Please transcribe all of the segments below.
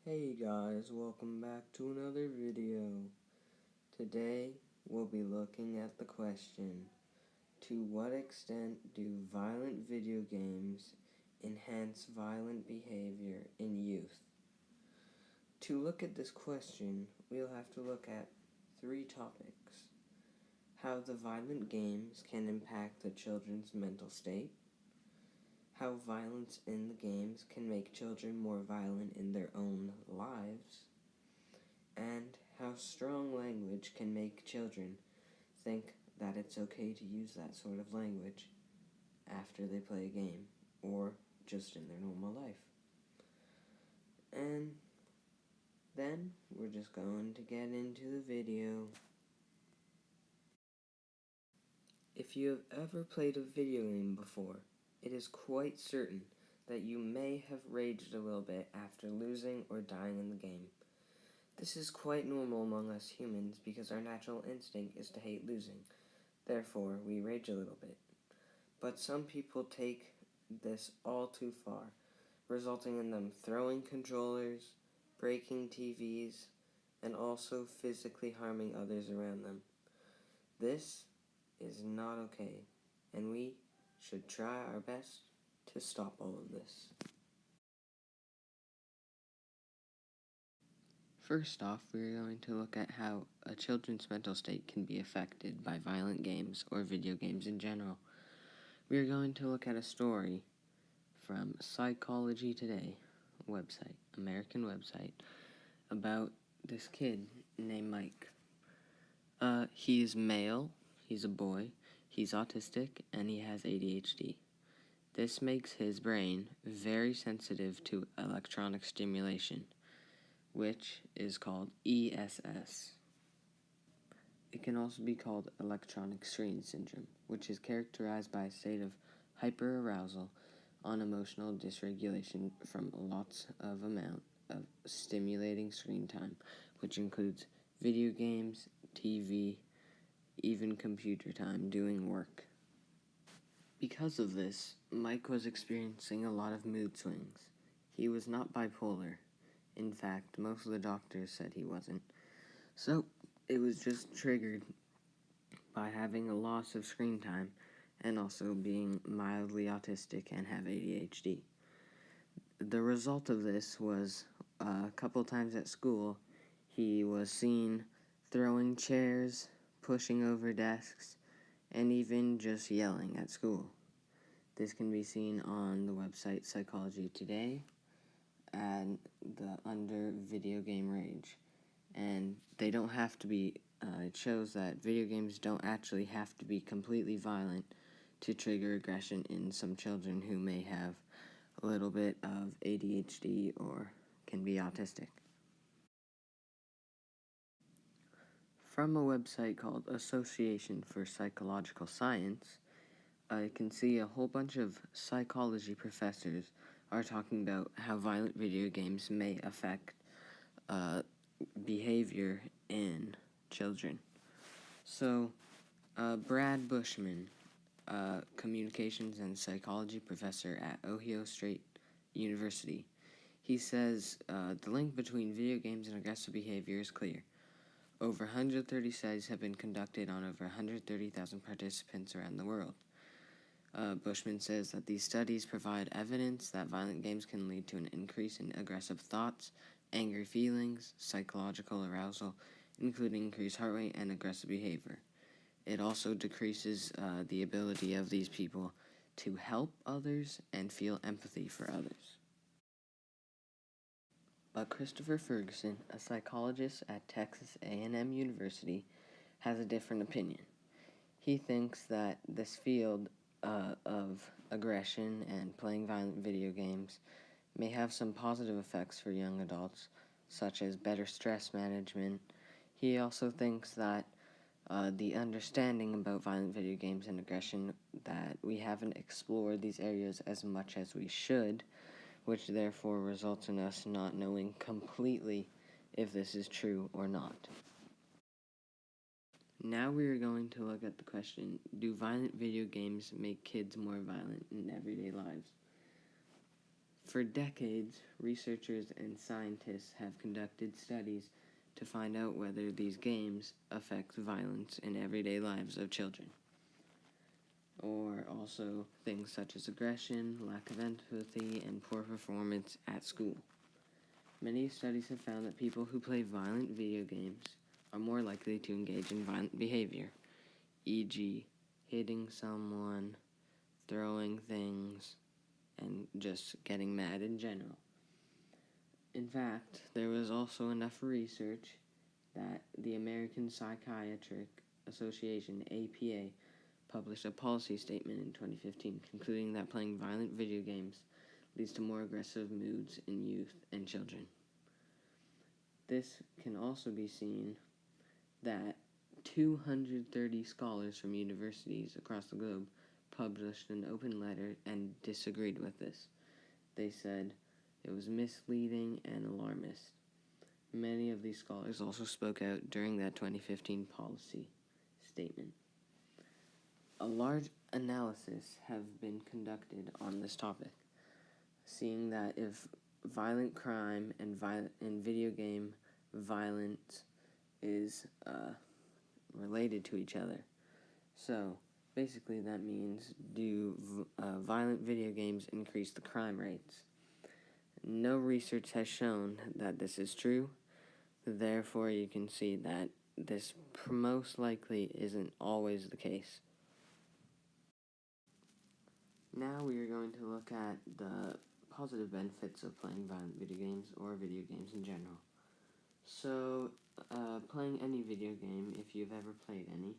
Hey guys, welcome back to another video. Today we'll be looking at the question, to what extent do violent video games enhance violent behavior in youth? To look at this question, we'll have to look at three topics: how the violent games can impact the children's mental state, how violence in the games can make children more violent in their own lives, and how strong language can make children think that it's okay to use that sort of language after they play a game or just in their normal life. And then we're just going to get into the video. If you have ever played a video game before, it is quite certain that you may have raged a little bit after losing or dying in the game. This is quite normal among us humans because our natural instinct is to hate losing. Therefore, we rage a little bit. But some people take this all too far, resulting in them throwing controllers, breaking TVs, and also physically harming others around them. This is not okay, and we should try our best to stop all of this. First off, we are going to look at how a children's mental state can be affected by violent games or video games in general. We are going to look at a story from Psychology Today website, American website, about this kid named Mike. He is male, he's a boy, he's autistic, and he has ADHD. This makes his brain very sensitive to electronic stimulation, which is called ESS. It can also be called electronic strain syndrome, which is characterized by a state of hyperarousal on emotional dysregulation from lots of amount of stimulating screen time, which includes video games, TV, even computer time doing work. Because of this, Mike was experiencing a lot of mood swings. He was not bipolar. In fact, most of the doctors said he wasn't. So, it was just triggered by having a loss of screen time and also being mildly autistic and have ADHD. The result of this was a couple times at school, he was seen throwing chairs, pushing over desks, and even just yelling at school. This can be seen on the website Psychology Today and under video game rage. And they don't have to be, it shows that video games don't actually have to be completely violent to trigger aggression in some children who may have a little bit of ADHD or can be autistic. From a website called Association for Psychological Science, I can see a whole bunch of psychology professors are talking about how violent video games may affect behavior in children. So, Brad Bushman, communications and psychology professor at Ohio State University, he says the link between video games and aggressive behavior is clear. Over 130 studies have been conducted on over 130,000 participants around the world. Bushman says that these studies provide evidence that violent games can lead to an increase in aggressive thoughts, angry feelings, psychological arousal, including increased heart rate and aggressive behavior. It also decreases the ability of these people to help others and feel empathy for others. But Christopher Ferguson, a psychologist at Texas A&M University, has a different opinion. He thinks that this field of aggression and playing violent video games may have some positive effects for young adults, such as better stress management. He also thinks that the understanding about violent video games and aggression, that we haven't explored these areas as much as we should, which therefore results in us not knowing completely if this is true or not. Now we are going to look at the question, do violent video games make kids more violent in everyday lives? For decades, researchers and scientists have conducted studies to find out whether these games affect violence in everyday lives of children, or also things such as aggression, lack of empathy, and poor performance at school. Many studies have found that people who play violent video games are more likely to engage in violent behavior, e.g., hitting someone, throwing things, and just getting mad in general. In fact, there was also enough research that the American Psychiatric Association, APA, published a policy statement in 2015 concluding that playing violent video games leads to more aggressive moods in youth and children. This can also be seen that 230 scholars from universities across the globe published an open letter and disagreed with this. They said it was misleading and alarmist. Many of these scholars also spoke out during that 2015 policy statement. A large analysis have been conducted on this topic, seeing that if violent crime and video game violence is related to each other. So, basically that means, do violent video games increase the crime rates? No research has shown that this is true, therefore you can see that this most likely isn't always the case. Now we are going to look at the positive benefits of playing violent video games or video games in general. So, playing any video game, if you've ever played any,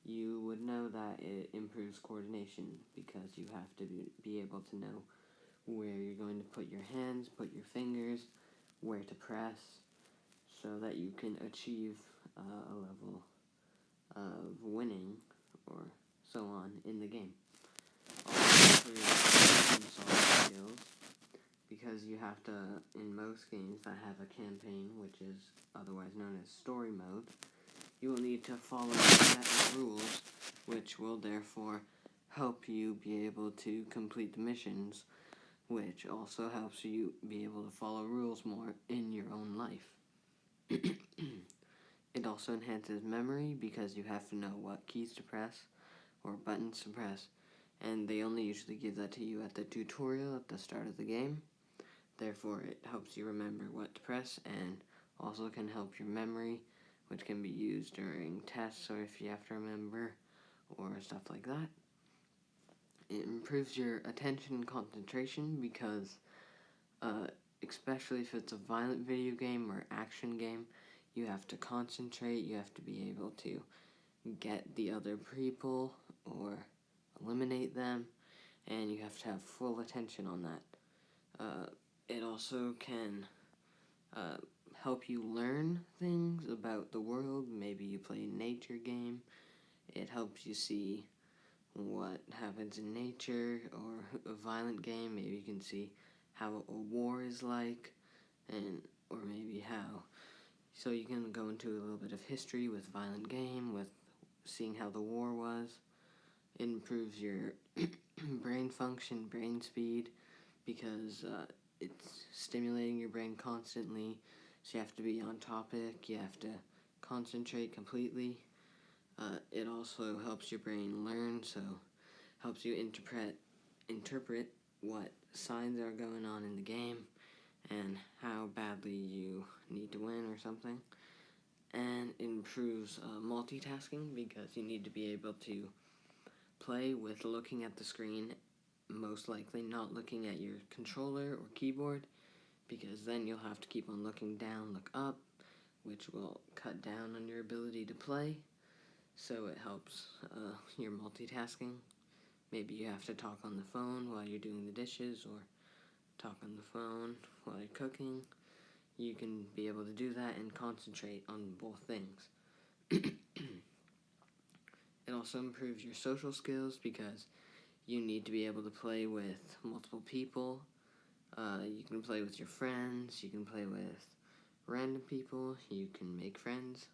you would know that it improves coordination because you have to be able to know where you're going to put your hands, put your fingers, where to press, so that you can achieve a level of winning or so on in the game. Also improves problem-solving skills because you have to, in most games that have a campaign, which is otherwise known as story mode, you will need to follow a set of rules, which will therefore help you be able to complete the missions, which also helps you be able to follow rules more in your own life. It also enhances memory because you have to know what keys to press or buttons to press, and they only usually give that to you at the tutorial at the start of the game. Therefore, it helps you remember what to press and also can help your memory, which can be used during tests or if you have to remember or stuff like that. It improves your attention and concentration because, especially if it's a violent video game or action game, you have to concentrate, you have to be able to get the other people or eliminate them, and you have to have full attention on that. It also can help you learn things about the world. Maybe you play a nature game. It helps you see what happens in nature, or a violent game. Maybe you can see how a war is like, or maybe how. So you can go into a little bit of history with violent game, with seeing how the war was. It improves your brain function, brain speed, because it's stimulating your brain constantly, so you have to be on topic, you have to concentrate completely. It also helps your brain learn, so helps you interpret what signs are going on in the game and how badly you need to win or something. And it improves multitasking because you need to be able to play with looking at the screen, most likely not looking at your controller or keyboard, because then you'll have to keep on looking down, look up, which will cut down on your ability to play. So it helps your multitasking. Maybe you have to talk on the phone while you're doing the dishes, or talk on the phone while you're cooking. You can be able to do that and concentrate on both things. It also improves your social skills because you need to be able to play with multiple people. You can play with your friends, you can play with random people, you can make friends,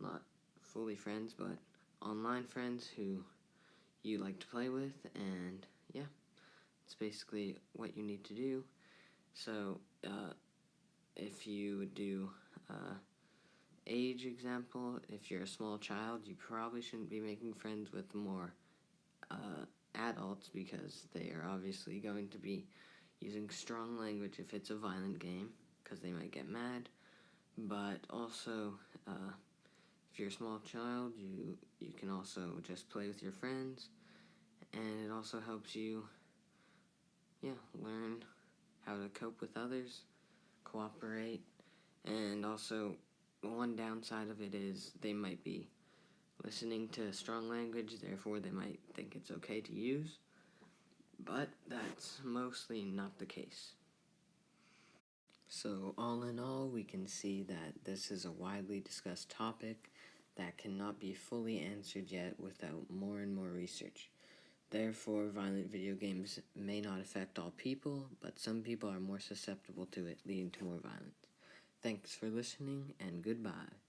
not fully friends, but online friends who you like to play with, and yeah, it's basically what you need to do. So, if you do age example, if you're a small child, you probably shouldn't be making friends with more adults because they are obviously going to be using strong language if it's a violent game because they might get mad. But also, if you're a small child, you can also just play with your friends, and it also helps you, learn how to cope with others, cooperate, and also one downside of it is they might be listening to strong language, therefore they might think it's okay to use, but that's mostly not the case. So all in all, we can see that this is a widely discussed topic that cannot be fully answered yet without more and more research. Therefore, violent video games may not affect all people, but some people are more susceptible to it, leading to more violence. Thanks for listening, and goodbye.